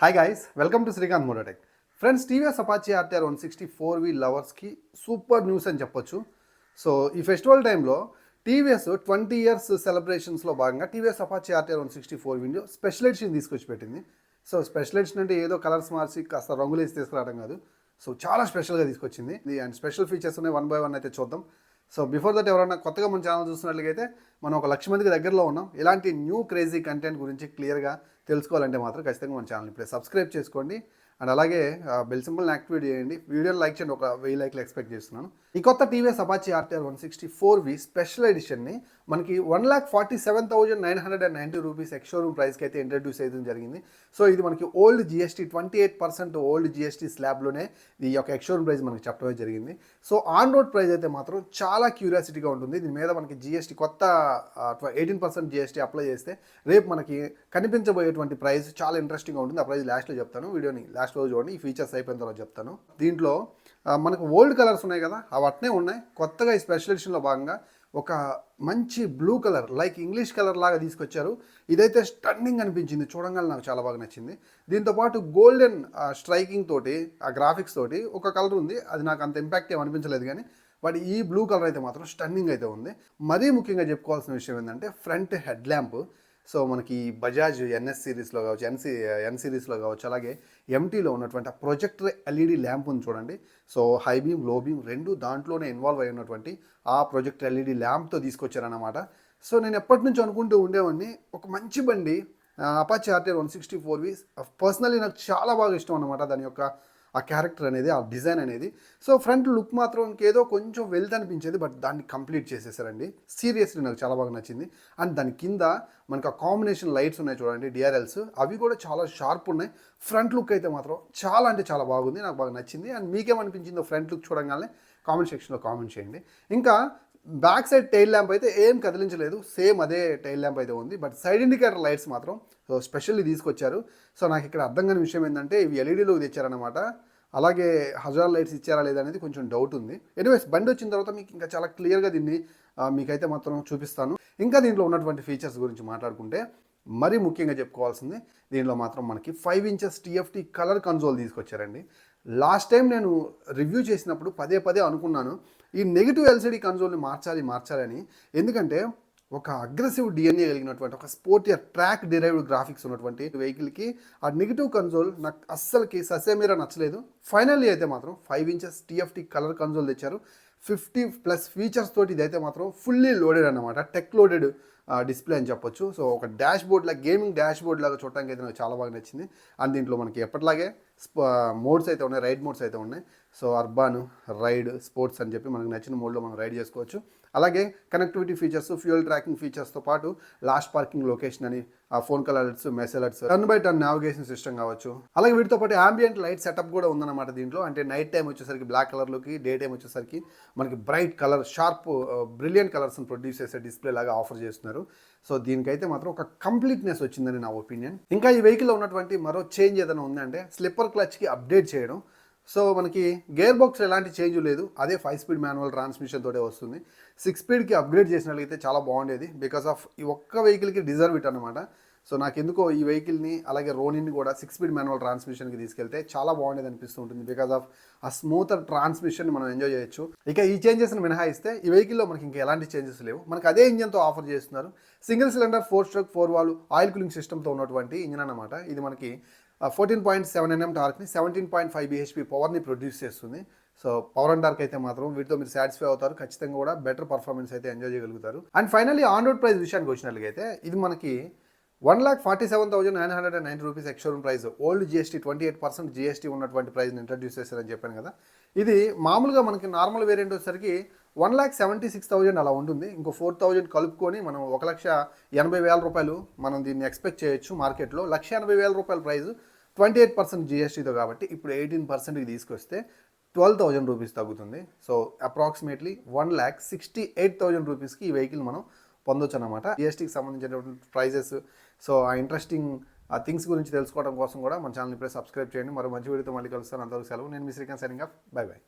Hi guys, welcome to Srikanth Mototech. Friends, TVS Apache RTR 160 లవర్స్కి super news అని చెప్పొచ్చు. So ఈ ఫెస్టివల్ టైంలో టీవీఎస్ 20 ఇయర్స్ సెలబ్రేషన్స్లో భాగంగా TVS Apache RTR 160 window special edition తీసుకొచ్చి పెట్టింది. సో స్పెషల్ ఎడిషన్ అంటే ఏదో కలర్స్ మార్చి కాస్త రంగులు వేసి తీసుకురావడం కాదు. సో చాలా స్పెషల్గా తీసుకొచ్చింది. అండ్ స్పెషల్ ఫీచర్స్ ఉన్నాయి, 1 by 1 అయితే చూద్దాం. సో బిఫోర్ దట్ ఎవరైనా కొత్తగా మన ఛానల్ చూస్తున్నట్లయితే మనం 1,00,000 మందికి దగ్గరలో ఉన్నాం. ఇలాంటి న్యూ క్రేజీ కంటెంట్ గురించి క్లియర్గా తెలుసుకోవాలంటే మాత్రం ఖచ్చితంగా మన ఛానల్ ఇప్పుడే సబ్స్క్రైబ్ చేసుకోండి. అండ్ అలాగే బెల్ సింబల్ని యాక్టివేట్ చేయండి. వీడియోని లైక్ చేయండి, ఒక 1000 లైక్లు ఎక్స్పెక్ట్ చేస్తున్నాను. ఈ కొత్త టీవీఎస్ అపాచీ ఆర్టీఆర్ 160 స్పెషల్ ఎడిషన్ని మనకి 1,47,990 రూపీస్ ఎక్స్ షోరూమ్ ప్రైస్కి అయితే ఇంట్రడ్యూస్ చేయడం జరిగింది. సో ఇది మనకి ఓల్డ్ జిఎస్టీ 28% ఓల్డ్ జిఎస్టీ స్లాబ్లోనే ఈ యొక్క ఎక్స్ షోరూమ్ ప్రైస్ మనకి చెప్పడమే జరిగింది. సో ఆన్ రోడ్ ప్రైస్ అయితే మాత్రం చాలా క్యూరియాసిటీగా ఉంటుంది. దీని మీద మనకి జిఎస్టీ కొత్త 18% జిఎస్టీ అప్లై చేస్తే రేపు మనకి కనిపించబోయేటువంటి ప్రైస్ చాలా ఇంట్రెస్టింగ్గా ఉంటుంది. ఆ ప్రైస్ లాస్ట్లో చెప్తాను, వీడియోని లాస్ట్ రోజు చూడండి. ఈ ఫీచర్స్ అయిపోయిన తర్వాత చెప్తాను. దీంట్లో మనకు ఓల్డ్ కలర్స్ ఉన్నాయి కదా, అవి అట్నే ఉన్నాయి. కొత్తగా ఈ స్పెషల్ ఎడిషన్లో భాగంగా ఒక మంచి blue colour, like English colour లాగా తీసుకొచ్చారు. ఇదైతే స్టన్నింగ్ అనిపించింది, చూడంగానే నాకు చాలా బాగా నచ్చింది. దీంతోపాటు గోల్డెన్ స్ట్రైకింగ్ తోటి, ఆ గ్రాఫిక్స్ తోటి ఒక కలర్ ఉంది. అది నాకు అంత ఇంపాక్ట్ ఏం అనిపించలేదు, కానీ బట్ ఈ బ్లూ కలర్ అయితే మాత్రం స్టన్నింగ్ అయితే ఉంది. మరీ ముఖ్యంగా చెప్పుకోవాల్సిన విషయం ఏంటంటే ఫ్రంట్ హెడ్ ల్యాంప్. సో మనకి బజాజ్ ఎన్ఎస్ సిరీస్లో కావచ్చు, ఎన్ సిరీస్లో కావచ్చు, అలాగే ఎంటీలో ఉన్నటువంటి ఆ ప్రొజెక్టర్ ఎల్ఈడి ల్యాంప్ ఉంది చూడండి. సో హై బీమ్, లో బీమ్ రెండు దాంట్లోనే ఇన్వాల్వ్ అయి ఉన్నటువంటి ఆ ప్రొజెక్టర్ ఎల్ఈడి ల్యాంప్తో తీసుకొచ్చారన్నమాట. సో నేను ఎప్పటి నుంచి అనుకుంటూ ఉండేవాడిని, ఒక మంచి బండి అపాచీ ఆర్టీఆర్ 160 పర్సనలీ నాకు చాలా బాగా ఇష్టం అన్నమాట. దాని యొక్క ఆ క్యారెక్టర్ అనేది, ఆ డిజైన్ అనేది. సో ఫ్రంట్ లుక్ మాత్రం ఇంకేదో కొంచెం వెల్త్ అనిపించేది, బట్ దాన్ని కంప్లీట్ చేసేసారండి. సీరియస్లీ నాకు చాలా బాగా నచ్చింది. అండ్ దాని కింద మనకు ఆ కాంబినేషన్ లైట్స్ ఉన్నాయి చూడండి, డిఆర్ఎల్స్, అవి కూడా చాలా షార్ప్ ఉన్నాయి. ఫ్రంట్ లుక్ అయితే మాత్రం చాలా అంటే చాలా బాగుంది, నాకు బాగా నచ్చింది. అండ్ మీకేమనిపించిందో ఫ్రంట్ లుక్ చూడగానే కామెంట్ సెక్షన్లో కామెంట్ చేయండి. ఇంకా బ్యాక్ సైడ్ టైల్ ల్యాంప్ అయితే ఏం కదిలించలేదు, సేమ్ అదే టైల్ ల్యాంప్ అయితే ఉంది. బట్ సైడ్ ఇండికేటర్ లైట్స్ మాత్రం సో స్పెషల్లీ తీసుకొచ్చారు. సో నాకు ఇక్కడ అర్థం కాని విషయం ఏంటంటే ఇవి ఎల్ఈడీలోకి తెచ్చారనమాట. అలాగే హజార్ లైట్స్ ఇచ్చారా లేదా అనేది కొంచెం డౌట్ ఉంది. ఎనీవేస్ బండి వచ్చిన తర్వాత మీకు ఇంకా చాలా క్లియర్గా దీన్ని మీకైతే మాత్రం చూపిస్తాను. ఇంకా దీంట్లో ఉన్నటువంటి ఫీచర్స్ గురించి మాట్లాడుకుంటే మరీ ముఖ్యంగా చెప్పుకోవాల్సింది, దీనిలో మాత్రం మనకి 5 ఇంచెస్ టీఎఫ్టీ కలర్ కన్సోల్ తీసుకొచ్చారండి. లాస్ట్ టైం నేను రివ్యూ చేసినప్పుడు పదే పదే అనుకున్నాను ఈ నెగిటివ్ ఎల్సిడి కన్సోల్ని మార్చాలి అని. ఎందుకంటే ఒక అగ్రెసివ్ డిఎన్ఏ కలిగినటువంటి ఒక స్పోర్టియర్ ట్రాక్ డిరైవ్డ్ గ్రాఫిక్స్ ఉన్నటువంటి వెహికల్కి ఆ నెగిటివ్ కన్సోల్ నాకు అస్సలకి ససేమీరా నచ్చలేదు. ఫైనల్లీ అయితే మాత్రం 5 ఇంచెస్ టీఎఫ్టీ కలర్ కన్సోల్ తెచ్చారు. 50+ ఫీచర్స్ తోటి ఇదైతే మాత్రం ఫుల్లీ లోడెడ్ అనమాట, టెక్ లోడెడ్ డిస్ప్లే అని చెప్పొచ్చు. సో ఒక డాష్ బోర్డ్ లాగా, గేమింగ్ డాష్ బోర్డ్ లాగా చూడటానికి అయితే నాకు చాలా బాగా నచ్చింది. అండ్ దీంట్లో మనకి ఎప్పటిలాగే మోడ్స్ అయితే ఉన్నాయి, రైడ్ మోడ్స్ అయితే ఉన్నాయి. సో అర్బాన్, రైడ్, స్పోర్ట్స్ అని చెప్పి మనకు నచ్చిన మోడ్లో మనం రైడ్ చేసుకోవచ్చు. అలాగే కనెక్టివిటీ ఫీచర్స్, ఫ్యూయల్ ట్రాకింగ్ ఫీచర్స్తో పాటు లాస్ట్ పార్కింగ్ లొకేషన్ అని, phone call alerts, message alerts, turn by turn navigation system కావచ్చు. అలాగే వీటితో పాటు యాంబియంట్ లైట్ సెటప్ కూడా ఉందన్నమాట దీంట్లో. అంటే నైట్ టైం వచ్చేసరికి బ్లాక్ కలర్లోకి, డే టైం వచ్చేసరికి మనకి బ్రైట్ కలర్, షార్ప్ బ్రిలియంట్ కలర్స్ని ప్రొడ్యూస్ చేసే డిస్ప్లే లాగా ఆఫర్ చేస్తున్నారు. సో దీనికైతే మాత్రం ఒక కంప్లీట్నెస్ వచ్చిందని నా ఒపీనియన్. ఇంకా ఈ వెహికల్లో ఉన్నటువంటి మరో చేంజ్ ఏదైనా ఉందంటే స్లిప్పర్ క్లచ్కి అప్డేట్ చేయడం. సో మనకి గేర్ బాక్స్ ఎలాంటి చేంజ్ లేదు, అదే 5 స్పీడ్ మాన్యువల్ ట్రాన్స్మిషన్ తోటే వస్తుంది. 6 స్పీడ్కి అప్గ్రేడ్ చేసినట్లయితే చాలా బాగుండేది. బికాస్ ఆఫ్ ఈ ఒక్క వెహికల్కి డిజర్వ్ ఇట్ అనమాట. సో నాకు ఎందుకో ఈ వెహికల్ని అలాగే రోనిని కూడా 6 స్పీడ్ మాన్యువల్ ట్రాన్స్మిషన్కి తీసుకెళ్తే చాలా బాగుండేది అనిపిస్తూ ఉంటుంది. బికాస్ ఆఫ్ ఆ స్మూతర్ ట్రాన్స్మిషన్ మనం ఎంజాయ్ చేయొచ్చు. ఇక ఈ చేంజెస్ని మినహాయిస్తే ఈ వెహికల్లో మనకి ఇంకా ఎలాంటి చేంజెస్ లేవు. మనకి అదే ఇంజన్తో ఆఫర్ చేస్తున్నారు. Single cylinder 4-stroke 4-valve oil cooling సిస్టమ్తో ఉన్నటువంటి ఇంజన్ అనమాట. ఇది మనకి 14.7 Nm టార్క్ని, 17.5 bhp పవర్ని ప్రొడ్యూస్ చేస్తుంది. సో పవర్ అండ్ టార్క్ అయితే మాత్రం వీటితో మీరు సాటిస్ఫై అవుతారు, ఖచ్చితంగా కూడా బెటర్ పర్ఫార్మెన్స్ అయితే ఎంజాయ్ చేయగలుగుతారు. And finally on road price విషయానికి వచ్చినట్లయితే ఇది మనకి 1,47,990 rupees ex showroom price. Old GST 28% GST ఉన్నటువంటి ప్రైస్ని ఇంట్రడ్యూస్ చేశారని చెప్పాను కదా. ఇది మామూలుగా మనకి నార్మల్ వేరియంట్ వచ్చేసరికి 1,76,000 అలా ఉంటుంది. ఇంకో 4,000 కలుపుకొని మనం 1,80,000 రూపాయలు మనం దీన్ని ఎక్స్పెక్ట్ చేయొచ్చు మార్కెట్లో. 1,80,000 రూపాయల ప్రైస్ 28% జిఎస్టీతో కాబట్టి ఇప్పుడు 18%కి తీసుకొస్తే 12,000 రూపీస్ తగ్గుతుంది. సో అప్రాక్సిమేట్లీ 1,68,000 రూపీస్కి ఈ వెహికల్ మనం పొందొచ్చు అనమాట. జిఎస్టీకి సంబంధించినటువంటి ప్రైజెస్, సో ఆ ఇంట్రెస్టింగ్ థింగ్స్ గురించి తెలుసుకోవడం కోసం కూడా మన ఛానల్ ఇప్పుడే సబ్స్క్రైబ్ చేయండి. మరో మంచి వీడియోతో మళ్ళీ కలుస్తాను. అంతవరకు సెలవు. నేను మీ Srikanth signing off. Bye by.